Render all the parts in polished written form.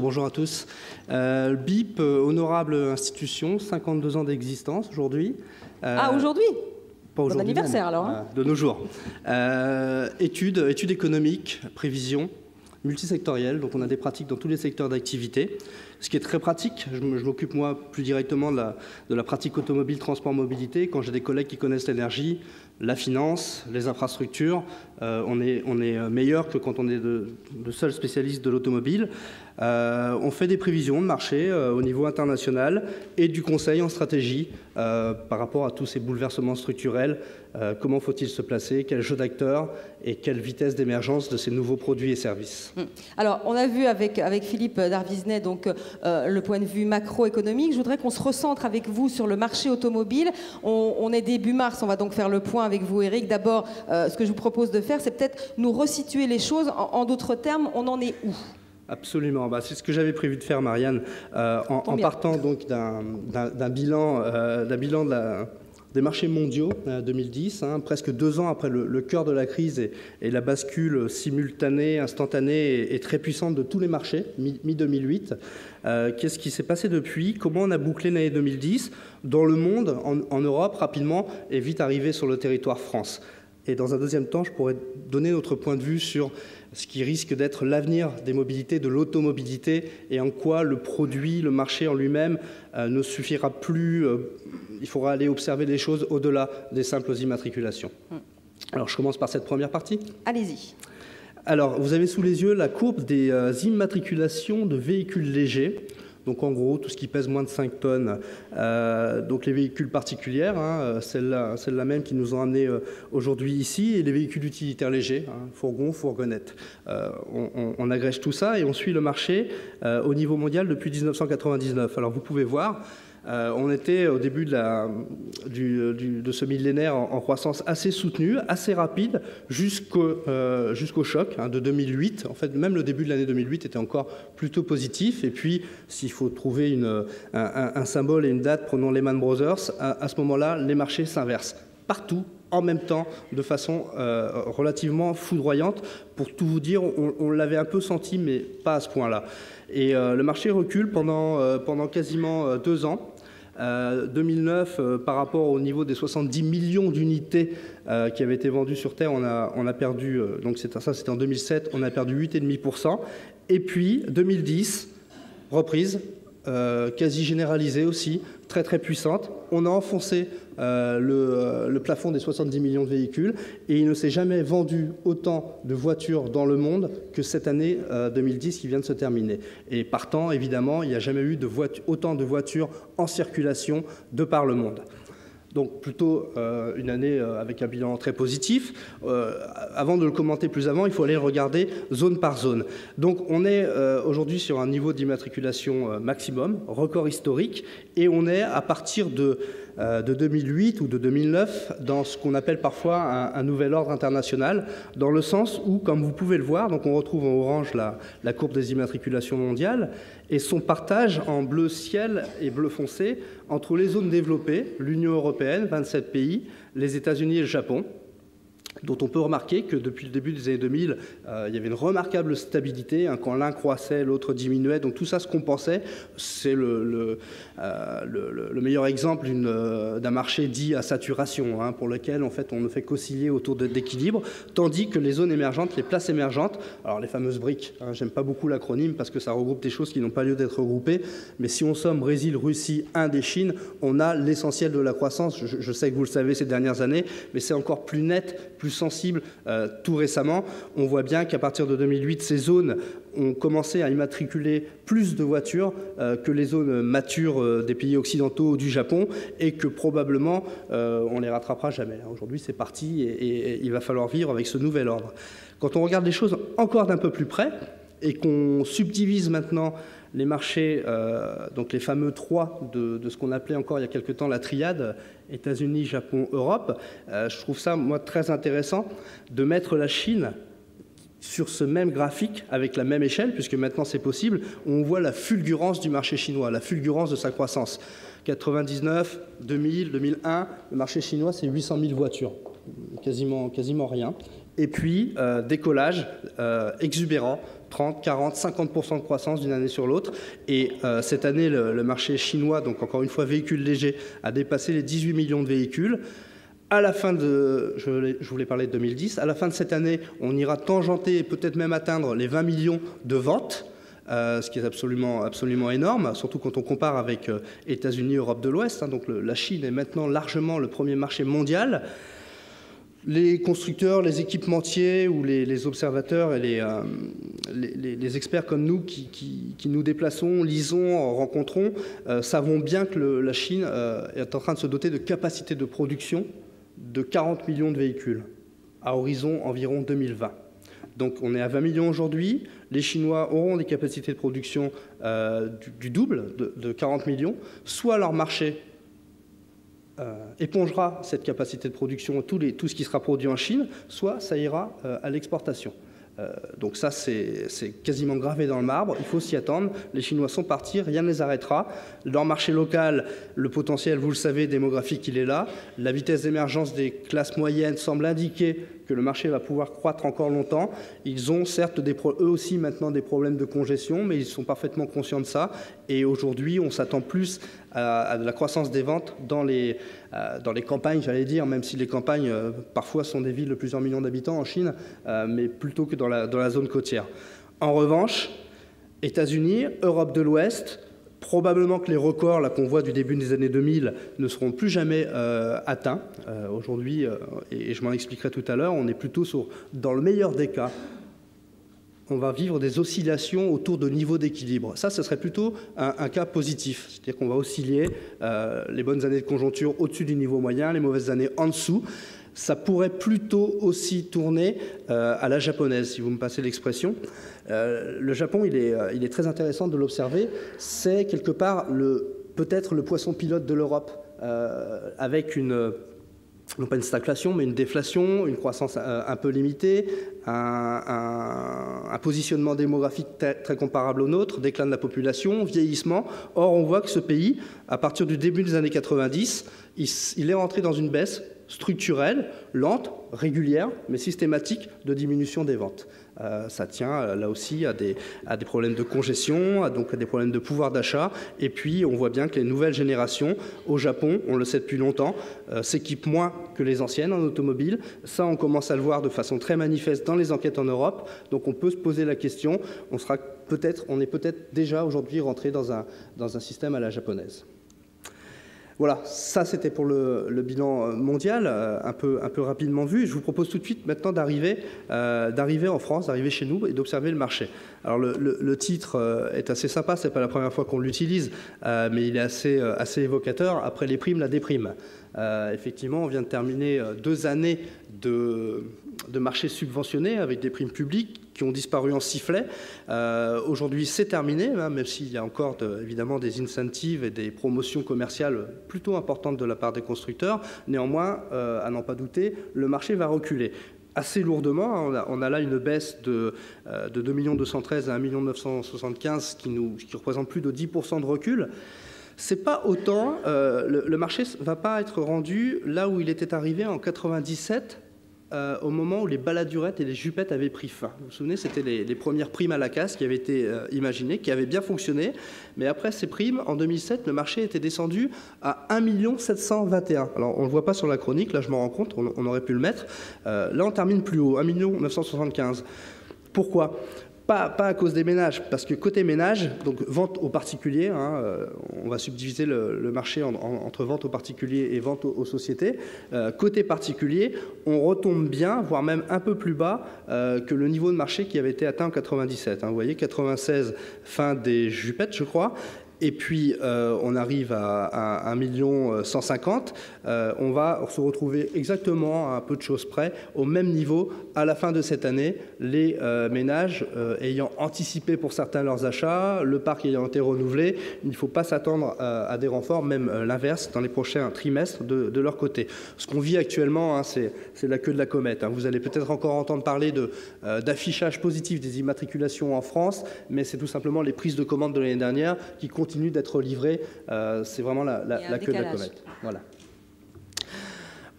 Bonjour à tous. BIP, honorable institution, 52 ans d'existence aujourd'hui. Aujourd'hui? Pas aujourd'hui. Bon anniversaire alors. Hein. De nos jours. Études économiques, prévisions, multisectorielles, donc on a des pratiques dans tous les secteurs d'activité. Ce qui est très pratique, je m'occupe moi plus directement de la pratique automobile, transport, mobilité. Quand j'ai des collègues qui connaissent l'énergie, la finance, les infrastructures, on est meilleur que quand on est le seul spécialiste de l'automobile. On fait des prévisions de marché au niveau international et du conseil en stratégie par rapport à tous ces bouleversements structurels. Comment faut-il se placer, quel jeu d'acteurs et quelle vitesse d'émergence de ces nouveaux produits et services. Alors, on a vu avec Philippe Darvisnet donc, le point de vue macroéconomique. Je voudrais qu'on se recentre avec vous sur le marché automobile. On est début mars, on va donc faire le point avec vous, Eric. D'abord, ce que je vous propose de faire, c'est peut-être nous resituer les choses. En d'autres termes, on en est où ? Absolument. Bah, c'est ce que j'avais prévu de faire, Marianne, en partant donc d'un bilan des marchés mondiaux 2010, presque 2 ans après le cœur de la crise et la bascule simultanée, instantanée et très puissante de tous les marchés, mi-2008. Qu'est-ce qui s'est passé depuis? Comment on a bouclé l'année 2010 dans le monde, en Europe, rapidement, et vite arrivé sur le territoire France? Et dans un deuxième temps, je pourrais donner notre point de vue sur ce qui risque d'être l'avenir des mobilités, de l'automobilité, et en quoi le produit, le marché en lui-même ne suffira plus. Il faudra aller observer les choses au-delà des simples immatriculations. Alors, je commence par cette première partie. Allez-y. Alors, vous avez sous les yeux la courbe des immatriculations de véhicules légers. Donc en gros, tout ce qui pèse moins de 5 tonnes, donc les véhicules particulières, celles-là même qui nous ont amenés aujourd'hui ici, et les véhicules utilitaires légers, fourgons, fourgonnettes. On agrège tout ça et on suit le marché au niveau mondial depuis 1999. Alors vous pouvez voir, on était au début de ce millénaire en croissance assez soutenue, assez rapide, jusqu'au choc de 2008. En fait, même le début de l'année 2008 était encore plutôt positif. Et puis, s'il faut trouver un symbole et une date, prenons Lehman Brothers, à ce moment-là, les marchés s'inversent partout, en même temps, de façon relativement foudroyante. Pour tout vous dire, on l'avait un peu senti, mais pas à ce point-là. Et le marché recule pendant quasiment 2 ans. 2009, par rapport au niveau des 70 millions d'unités qui avaient été vendues sur Terre, on a perdu, donc ça c'était en 2007, on a perdu 8,5%. Et puis 2010, reprise, quasi généralisée aussi, très très puissante. On a enfoncé le plafond des 70 millions de véhicules et il ne s'est jamais vendu autant de voitures dans le monde que cette année 2010 qui vient de se terminer. Et partant, évidemment, il n'y a jamais eu autant de voitures en circulation de par le monde. Donc plutôt une année avec un bilan très positif. Avant de le commenter plus avant, il faut aller regarder zone par zone. Donc on est aujourd'hui sur un niveau d'immatriculation maximum, record historique, et on est à partir de 2008 ou de 2009 dans ce qu'on appelle parfois un nouvel ordre international, dans le sens où, comme vous pouvez le voir, donc on retrouve en orange la courbe des immatriculations mondiales et son partage en bleu ciel et bleu foncé entre les zones développées, l'Union européenne, 27 pays, les États-Unis et le Japon, dont on peut remarquer que depuis le début des années 2000, il y avait une remarquable stabilité. Quand l'un croissait, l'autre diminuait. Donc tout ça se compensait. C'est le meilleur exemple d'un marché dit à saturation, pour lequel en fait on ne fait qu'osciller autour d'équilibre, tandis que les zones émergentes, les places émergentes, alors les fameuses BRIC, j'aime pas beaucoup l'acronyme parce que ça regroupe des choses qui n'ont pas lieu d'être regroupées, mais si on somme Brésil, Russie, Inde et Chine, on a l'essentiel de la croissance. Je sais que vous le savez ces dernières années, mais c'est encore plus net, plus sensible tout récemment. On voit bien qu'à partir de 2008, ces zones ont commencé à immatriculer plus de voitures que les zones matures des pays occidentaux ou du Japon, et que probablement on ne les rattrapera jamais. Aujourd'hui, c'est parti et il va falloir vivre avec ce nouvel ordre. Quand on regarde les choses encore d'un peu plus près et qu'on subdivise maintenant les marchés, donc les fameux 3 de ce qu'on appelait encore il y a quelque temps la triade, États-Unis, Japon, Europe, je trouve ça, moi, très intéressant de mettre la Chine sur ce même graphique, avec la même échelle, puisque maintenant c'est possible, où on voit la fulgurance du marché chinois, la fulgurance de sa croissance. 99, 2000, 2001, le marché chinois, c'est 800 000 voitures, quasiment rien. Et puis, décollage exubérant, 30, 40, 50% de croissance d'une année sur l'autre. Et cette année, le marché chinois, donc encore une fois véhicules légers, a dépassé les 18 millions de véhicules. À la fin de, je voulais parler de 2010, à la fin de cette année, on ira tangenter et peut-être même atteindre les 20 millions de ventes, ce qui est absolument énorme, surtout quand on compare avec États-Unis, Europe de l'Ouest. Hein, donc la Chine est maintenant largement le premier marché mondial. Les constructeurs, les équipementiers ou les observateurs et les experts comme nous qui nous déplaçons, lisons, rencontrons, savons bien que la Chine est en train de se doter de capacités de production de 40 millions de véhicules à horizon environ 2020. Donc on est à 20 millions aujourd'hui. Les Chinois auront des capacités de production du double, de 40 millions. Soit leur marché épongera cette capacité de production, tout ce qui sera produit en Chine, soit ça ira à l'exportation. Donc ça, c'est quasiment gravé dans le marbre. Il faut s'y attendre. Les Chinois sont partis, rien ne les arrêtera. Leur marché local, le potentiel, vous le savez, démographique, il est là. La vitesse d'émergence des classes moyennes semble indiquer que le marché va pouvoir croître encore longtemps. Ils ont certes eux aussi maintenant des problèmes de congestion, mais ils sont parfaitement conscients de ça. Et aujourd'hui, on s'attend plus à de la croissance des ventes dans les campagnes, j'allais dire, même si les campagnes parfois sont des villes de plusieurs millions d'habitants en Chine, mais plutôt que dans la zone côtière. En revanche, États-Unis, Europe de l'Ouest, probablement que les records qu'on voit du début des années 2000 ne seront plus jamais atteints. Aujourd'hui, et je m'en expliquerai tout à l'heure, on est plutôt dans le meilleur des cas, on va vivre des oscillations autour de niveaux d'équilibre. Ça, ce serait plutôt un cas positif. C'est-à-dire qu'on va osciller les bonnes années de conjoncture au-dessus du niveau moyen, les mauvaises années en dessous. Ça pourrait plutôt aussi tourner à la japonaise, si vous me passez l'expression. Le Japon, il est très intéressant de l'observer. C'est quelque part peut-être le poisson pilote de l'Europe, avec non pas une stagflation, mais une déflation, une croissance un peu limitée, un positionnement démographique très comparable au nôtre, déclin de la population, vieillissement. Or, on voit que ce pays, à partir du début des années 90, il est rentré dans une baisse structurelle, lente, régulière, mais systématique de diminution des ventes. Ça tient là aussi à des problèmes de congestion, donc à des problèmes de pouvoir d'achat. Et puis, on voit bien que les nouvelles générations au Japon, on le sait depuis longtemps, s'équipent moins que les anciennes en automobile. Ça, on commence à le voir de façon très manifeste dans les enquêtes en Europe. Donc, on peut se poser la question. On est peut-être déjà aujourd'hui rentré dans un système à la japonaise. Voilà, ça c'était pour le bilan mondial, un peu rapidement vu. Je vous propose tout de suite maintenant d'arriver en France, d'arriver chez nous et d'observer le marché. Alors le titre est assez sympa, c'est pas la première fois qu'on l'utilise, mais il est assez évocateur. Après les primes, la déprime. Effectivement, on vient de terminer 2 années de marché subventionné avec des primes publiques qui ont disparu en sifflet. Aujourd'hui, c'est terminé, hein, même s'il y a encore évidemment des incentives et des promotions commerciales plutôt importantes de la part des constructeurs. Néanmoins, à n'en pas douter, le marché va reculer assez lourdement. On a là une baisse de 2 213 000 à 1 975 000 qui représente plus de 10% de recul. C'est pas autant, le marché ne va pas être rendu là où il était arrivé en 97, au moment où les baladurettes et les jupettes avaient pris fin. Vous vous souvenez, c'était les premières primes à la casse qui avaient été imaginées, qui avaient bien fonctionné. Mais après ces primes, en 2007, le marché était descendu à 1 721 000. Alors, on ne le voit pas sur la chronique, là je m'en rends compte, on aurait pu le mettre. Là, on termine plus haut, 1 975 000. Pourquoi ? Pas à cause des ménages, parce que côté ménage, donc vente aux particuliers, hein, on va subdiviser le marché entre vente aux particuliers et vente aux sociétés. Côté particulier, on retombe bien, voire même un peu plus bas que le niveau de marché qui avait été atteint en 97. Hein, vous voyez, 96, fin des jupettes, je crois. Et puis, on arrive à 1 150 000. On va se retrouver exactement, à un peu de choses près, au même niveau à la fin de cette année, les ménages ayant anticipé pour certains leurs achats, le parc ayant été renouvelé. Il ne faut pas s'attendre à des renforts, même l'inverse, dans les prochains trimestres de leur côté. Ce qu'on vit actuellement, hein, c'est la queue de la comète. Hein. Vous allez peut-être encore entendre parler d'affichage positif des immatriculations en France, mais c'est tout simplement les prises de commandes de l'année dernière qui continuent d'être livrées. C'est vraiment la queue de la comète. Voilà.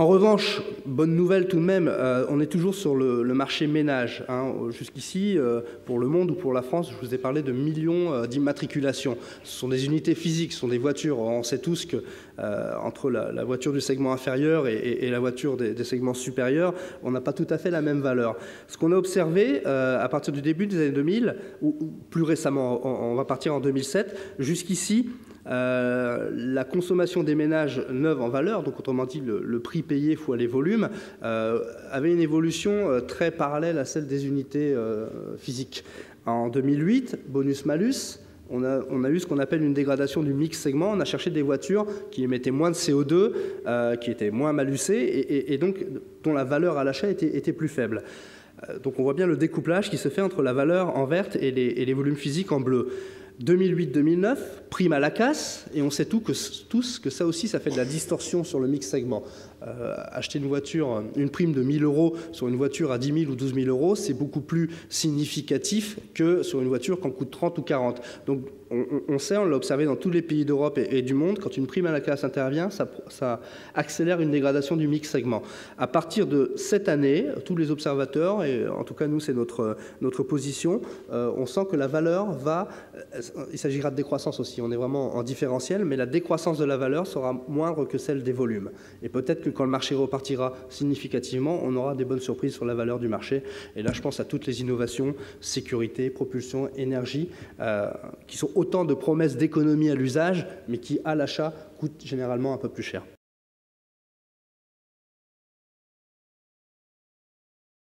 En revanche, bonne nouvelle tout de même, on est toujours sur le marché ménage. Hein. Jusqu'ici, pour le monde ou pour la France, je vous ai parlé de millions d'immatriculations. Ce sont des unités physiques, ce sont des voitures. On sait tous que entre la voiture du segment inférieur et la voiture des segments supérieurs, on n'a pas tout à fait la même valeur. Ce qu'on a observé à partir du début des années 2000, ou plus récemment, on va partir en 2007, jusqu'ici, la consommation des ménages neufs en valeur, donc autrement dit le prix payé fois les volumes, avait une évolution très parallèle à celle des unités physiques. En 2008, bonus-malus, on a eu ce qu'on appelle une dégradation du mix segment. On a cherché des voitures qui émettaient moins de CO2, qui étaient moins malusées et donc dont la valeur à l'achat était plus faible. Donc on voit bien le découplage qui se fait entre la valeur en verte et les volumes physiques en bleu. 2008-2009, prime à la casse, et on sait tous que ça aussi, ça fait de la distorsion sur le mix segment. Acheter une voiture, une prime de 1 000 € sur une voiture à 10 000 ou 12 000 €, c'est beaucoup plus significatif que sur une voiture qui en coûte 30 ou 40. Donc on sait, on l'a observé dans tous les pays d'Europe et du monde, quand une prime à la casse intervient, ça accélère une dégradation du mix segment. À partir de cette année, tous les observateurs, et en tout cas nous c'est notre position, on sent que la valeur va... Il s'agira de décroissance aussi, on est vraiment en différentiel, mais la décroissance de la valeur sera moindre que celle des volumes. Et peut-être que quand le marché repartira significativement, on aura des bonnes surprises sur la valeur du marché. Et là, je pense à toutes les innovations, sécurité, propulsion, énergie, qui sont autant de promesses d'économie à l'usage, mais qui, à l'achat, coûtent généralement un peu plus cher.